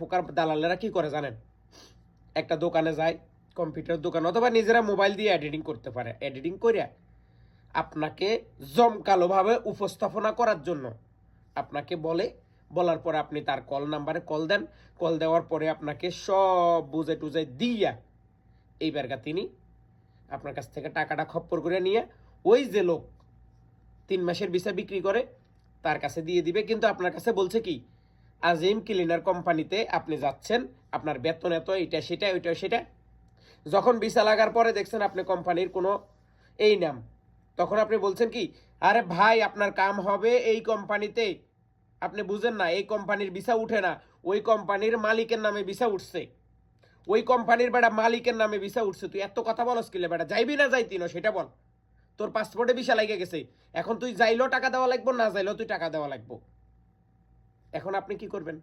ফোকার দালালেরা কি করে জানেন, একটা দোকানে যায়, কম্পিউটার দোকান অথবা নিজেরা মোবাইল দিয়ে এডিটিং করতে পারে, এডিটিং করে আপনাকে জমকালোভাবে উপস্থাপনা করার জন্য আপনাকে বলার পরে আপনি তার কল নাম্বারে কল দেন, কল দেওয়ার পরে আপনাকে সব বুঝে টুঝে দিয়া এইবারগা তিনি আপনার কাছ থেকে টাকাটা খপ্পর করে নিয়ে ওই যে লোক 3 মাসের ভিসা বিক্রি করে তার কাছে দিয়ে দিবে। কিন্তু আপনার কাছে বলছে কি, আজিম ক্লিনার কোম্পানিতে আপনি যাচ্ছেন, আপনার বেতন এত, এটা সেটা ওইটা সেটা। যখন ভিসা লাগার পরে দেখছেন আপনি কোম্পানির কোনো এই নাম, তখন আপনি বলছেন কি, আরে ভাই আপনার কাম হবে এই কোম্পানিতে, আপনি বুঝেন না এই কোম্পানির ভিসা উঠে না, ওই কোম্পানির মালিকের নামে ভিসা উঠছে, ওই কোম্পানির বেটা মালিকের নামে ভিসা উঠছে। তুই এত কথা বলস কিলে বেটা, যাইবি না যাইতি না সেটা বল। তোর পাসপোর্টে ভিসা লাগে গেছে, এখন তুই যাইলেও টাকা দেওয়া লাগবো, না যাইলেও তুই টাকা দেওয়া লাগবো। এখন আপনি কি করবেন?